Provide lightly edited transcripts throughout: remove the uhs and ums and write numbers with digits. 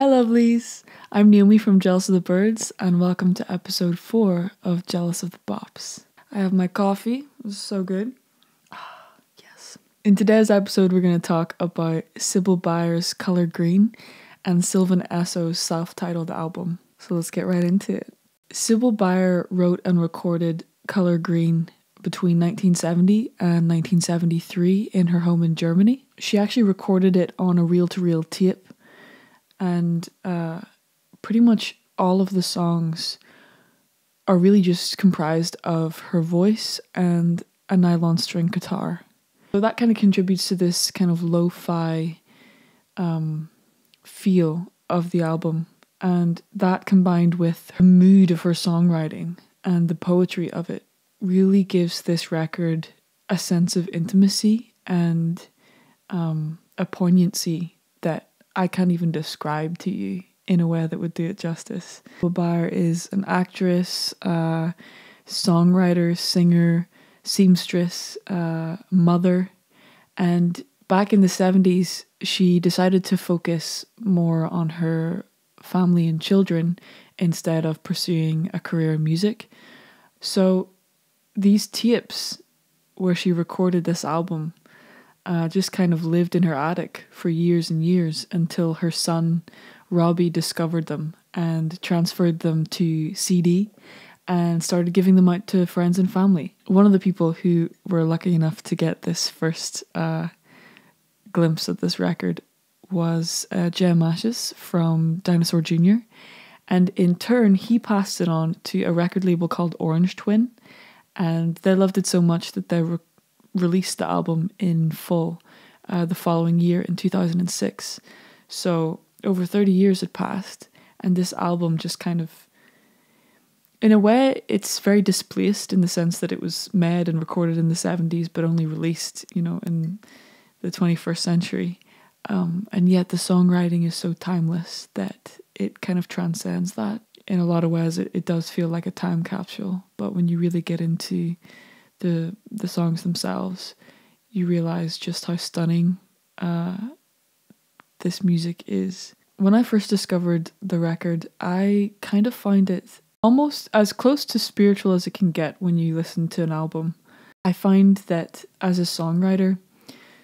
Hi lovelies, I'm Naomi from Jealous of the Birds and welcome to episode 4 of Jealous of the Bops. I have my coffee, this is so good. Yes. In today's episode we're going to talk about Sibylle Baier's Color Green and Sylvan Esso's self-titled album. So let's get right into it. Sibylle Baier wrote and recorded Color Green between 1970 and 1973 in her home in Germany. She actually recorded it on a reel-to-reel tape, and pretty much all of the songs are really just comprised of her voice and a nylon string guitar. So that kind of contributes to this kind of lo-fi feel of the album, and that combined with the mood of her songwriting and the poetry of it really gives this record a sense of intimacy and a poignancy that I can't even describe to you in a way that would do it justice. Sibylle Baier is an actress, songwriter, singer, seamstress, mother, and back in the 70s she decided to focus more on her family and children instead of pursuing a career in music. So these tapes where she recorded this album just kind of lived in her attic for years and years until her son Robbie discovered them and transferred them to CD and started giving them out to friends and family. One of the people who were lucky enough to get this first glimpse of this record was Jem Ashes from Dinosaur Jr. And in turn he passed it on to a record label called Orange Twin, and they loved it so much that they released the album in full the following year in 2006. So over 30 years had passed, and this album just kind of, in a way, it's very displaced in the sense that it was made and recorded in the 70s but only released, in the 21st century. And yet the songwriting is so timeless that it kind of transcends that. In a lot of ways, it does feel like a time capsule, but when you really get into the songs themselves, you realize just how stunning this music is. When I first discovered the record, I kind of find it almost as close to spiritual as it can get when you listen to an album. I find that as a songwriter,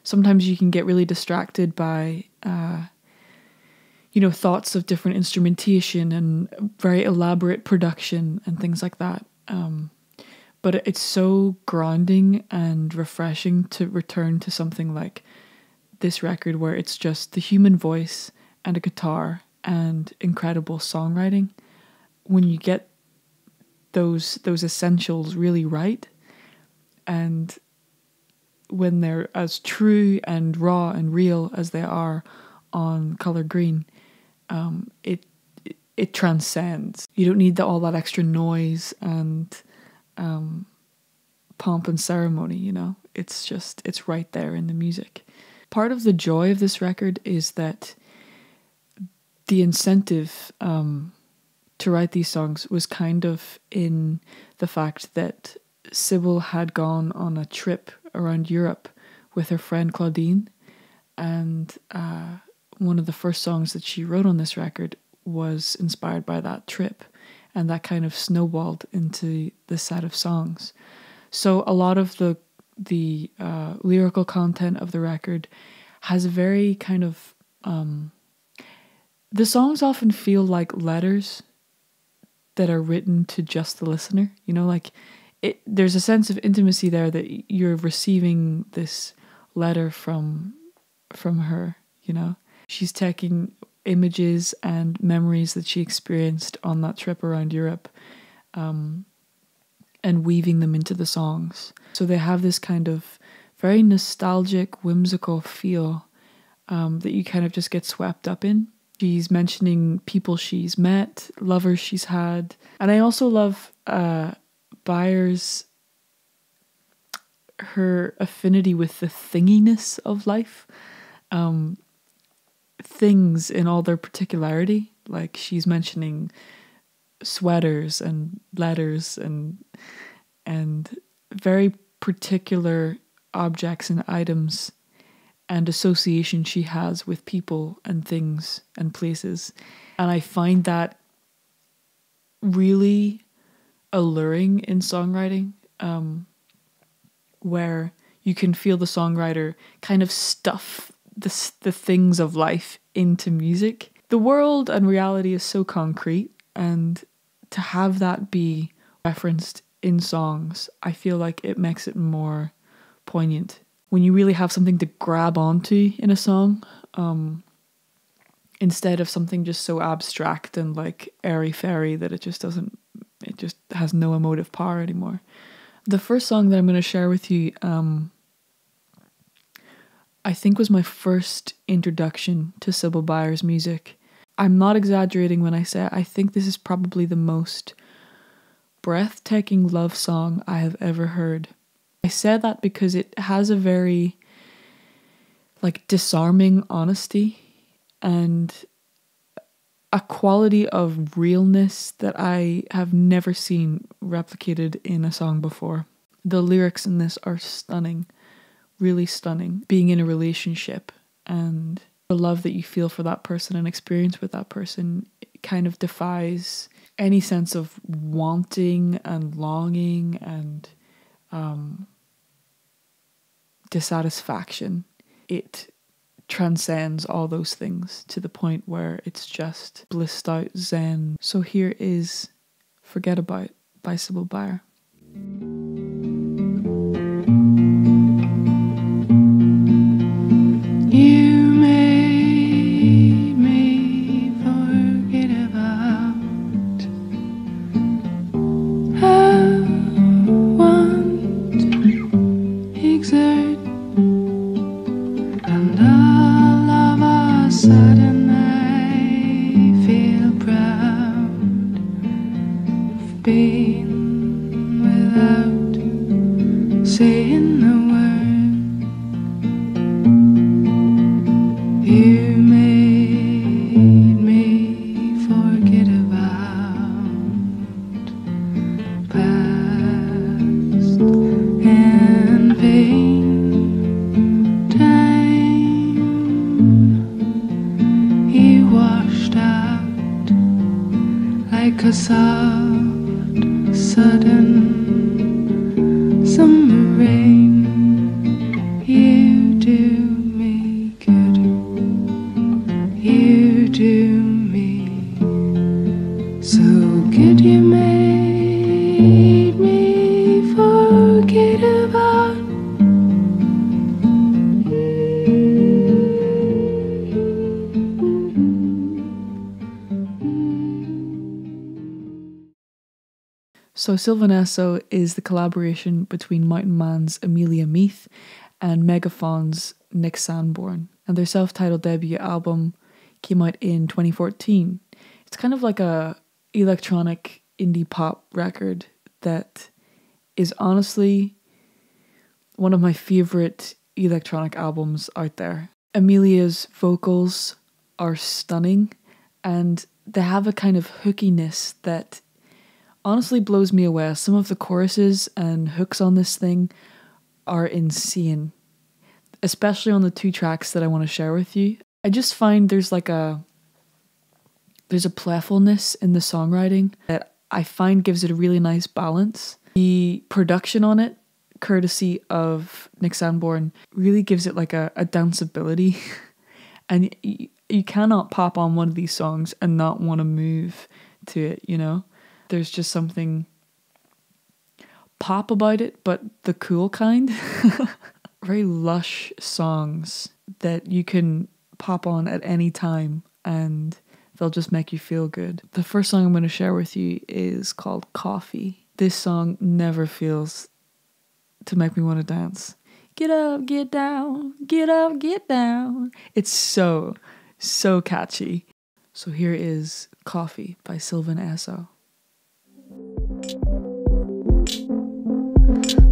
sometimes you can get really distracted by thoughts of different instrumentation and very elaborate production and things like that. But it's so grounding and refreshing to return to something like this record where it's just the human voice and a guitar and incredible songwriting. When you get those essentials really right, and when they're as true and raw and real as they are on Color Green, it transcends. You don't need all that extra noise and pomp and ceremony, it's right there in the music. Part of the joy of this record is that the incentive to write these songs was kind of in the fact that Sibylle had gone on a trip around Europe with her friend Claudine, and one of the first songs that she wrote on this record was inspired by that trip, and that kind of snowballed into the set of songs. So a lot of the lyrical content of the record has a very kind of the songs often feel like letters that are written to just the listener. There's a sense of intimacy there that you're receiving this letter from her. She's taking images and memories that she experienced on that trip around Europe and weaving them into the songs. So they have this kind of very nostalgic, whimsical feel that you kind of just get swept up in. She's mentioning people she's met, lovers she's had. And I also love Baier's, her affinity with the thinginess of life. Things in all their particularity. Like she's mentioning sweaters and letters and very particular objects and items and association she has with people and things and places. And I find that really alluring in songwriting, where you can feel the songwriter kind of stuff the things of life into music. The world and reality is so concrete, and to have that be referenced in songs, I feel like it makes it more poignant. When you really have something to grab onto in a song, instead of something just so abstract and like airy-fairy that it just has no emotive power anymore. The first song that I'm going to share with you, I think was my first introduction to Sibylle Baier's music. I'm not exaggerating when I say I think this is probably the most breathtaking love song I have ever heard. I say that because it has a very like disarming honesty and a quality of realness that I have never seen replicated in a song before. The lyrics in this are stunning, really stunning. Being in a relationship and the love that you feel for that person and experience with that person kind of defies any sense of wanting and longing and dissatisfaction. It transcends all those things to the point where it's just blissed out zen. So here is Forget About by Sibylle Baier. You made me forget about how one exert, and all of a sudden I feel proud of being without saying a word. You made me forget about past and pain. Time you washed out like a soft, sudden summer rain. You do me good. You do me so good. You made me forget about. So Sylvan Esso is the collaboration between Mountain Man's Amelia Meath and Megafaun's Nick Sanborn, and their self-titled debut album came out in 2014. It's kind of like a electronic indie pop record that is honestly one of my favorite electronic albums out there. Amelia's vocals are stunning, and they have a kind of hookiness that honestly blows me away. Some of the choruses and hooks on this thing are insane, especially on the two tracks that I want to share with you. I just find there's a playfulness in the songwriting that I find gives it a really nice balance. The production on it, courtesy of Nick Sanborn, really gives it like a danceability. And you cannot pop on one of these songs and not want to move to it, you know? There's just something pop about it, but the cool kind. Very lush songs that you can pop on at any time and they'll just make you feel good. The first song I'm going to share with you is called Coffee. This song never fails to make me want to dance. Get up, get down, get up, get down. It's so catchy. So here is Coffee by Sylvan Esso.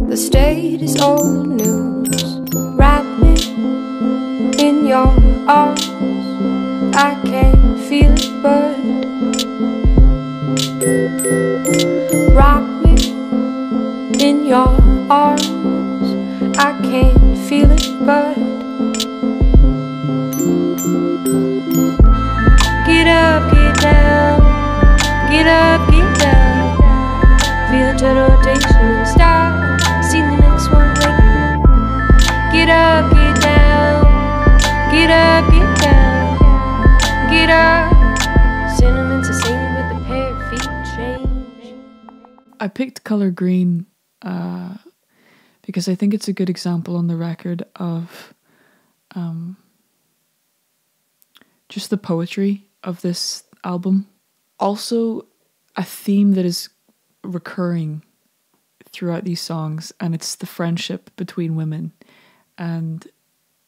The state is old news. Wrap me in your arms. I can't feel it, but rock me in your arms. I can't feel it, but I picked Color Green because I think it's a good example on the record of just the poetry of this album. Also, a theme that is recurring throughout these songs, and it's the friendship between women and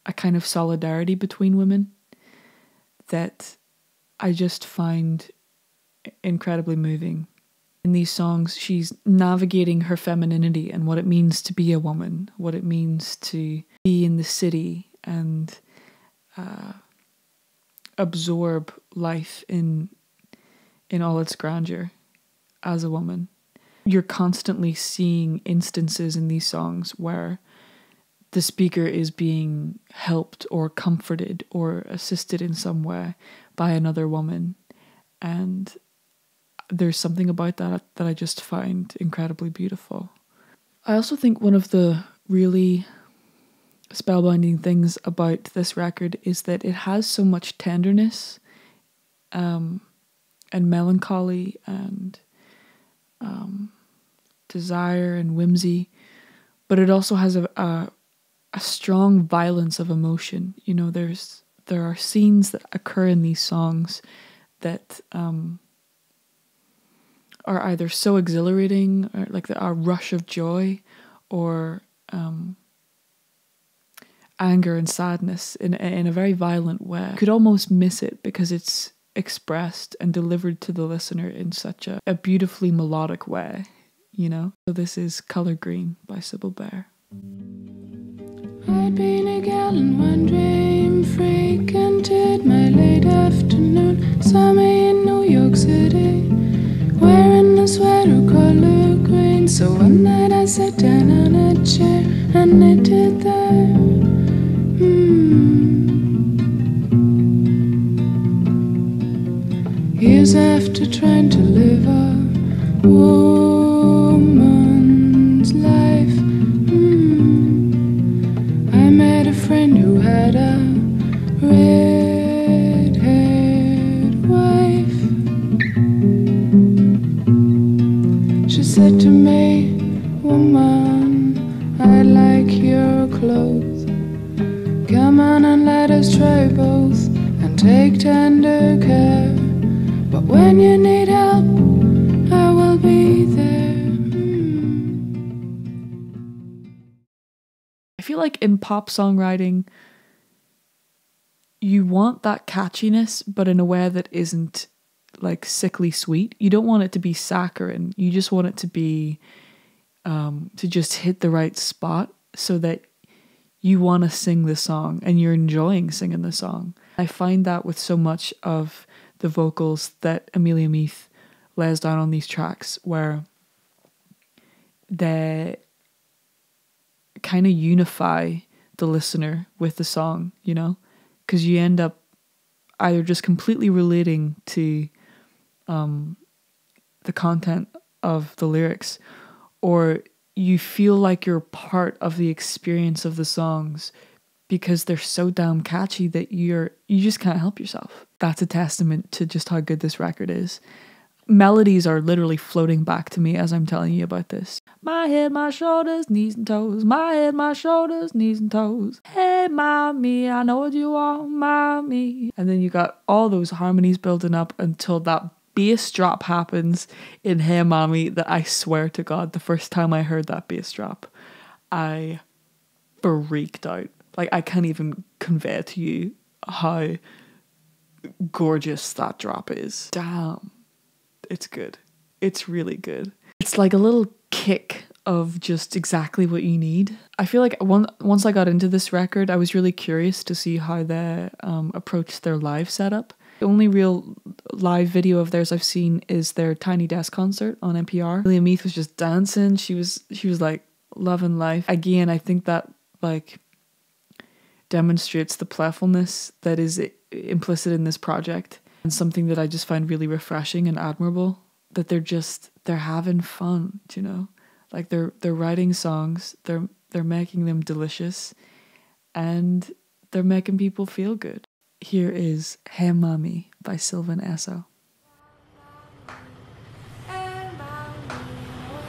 a kind of solidarity between women that I just find incredibly moving. In these songs, she's navigating her femininity and what it means to be a woman, what it means to be in the city and absorb life in all its grandeur as a woman. You're constantly seeing instances in these songs where the speaker is being helped or comforted or assisted in some way by another woman. And there's something about that I just find incredibly beautiful. I also think one of the really spellbinding things about this record is that it has so much tenderness and melancholy and desire and whimsy, but it also has a strong violence of emotion. You know, there are scenes that occur in these songs that are either so exhilarating or like a rush of joy, or anger and sadness in a very violent way. You could almost miss it because it's expressed and delivered to the listener in such a beautifully melodic way, you know? So this is Color Green by Sibylle Baier. I'd been a gal in one dream, frequented my late afternoon, saw me in New York City, wearing a sweater color green. So one night I sat down on a chair and knitted there. Years after trying to live a woman's life, I met a friend who had a red-haired wife. She said to me, "Woman, I like your clothes. Come on and let us try both and take tender care. But when you need help, I will be there." I feel like in pop songwriting, you want that catchiness, but in a way that isn't like sickly sweet. You don't want it to be saccharine. You just want it to be to just hit the right spot so that you want to sing the song and you're enjoying singing the song. I find that with so much of the vocals that Amelia Meath lays down on these tracks, where they kind of unify the listener with the song, you know? Because you end up either just completely relating to the content of the lyrics, or you feel like you're part of the experience of the songs because they're so damn catchy that you just can't help yourself. That's a testament to just how good this record is. Melodies are literally floating back to me as I'm telling you about this. My head, my shoulders, knees and toes. My head, my shoulders, knees and toes. Hey, mommy, I know what you want, mommy. And then you got all those harmonies building up until that bass drop happens in Hey Mommy that I swear to God, the first time I heard that bass drop, I freaked out. Like, I can't even convey to you how gorgeous that drop is. Damn. It's good. It's really good. It's like a little kick of just exactly what you need. I feel like once I got into this record, I was really curious to see how they approached their live setup. The only real live video of theirs I've seen is their Tiny Desk concert on NPR. Amelia Meath was just dancing. She was like loving life. Again, I think that like demonstrates the playfulness that is implicit in this project, and something that I just find really refreshing and admirable, that they're having fun, you know? Like they're writing songs, they're making them delicious, and they're making people feel good. Here is Hey Mommy by Sylvan Esso. Hey mommy, oh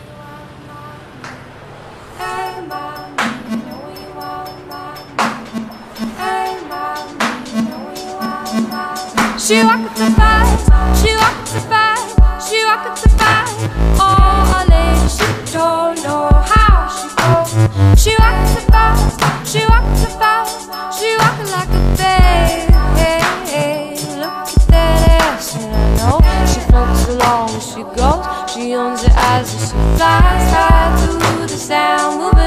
She walks the fight, she walks the fight, she walks the fight. Oh, a lady, she don't know how she goes. She walks the fight, she walks the fight, she walks like a babe. Look at that ass, and I know she floats along as she goes. She owns it as she flies high through the sound.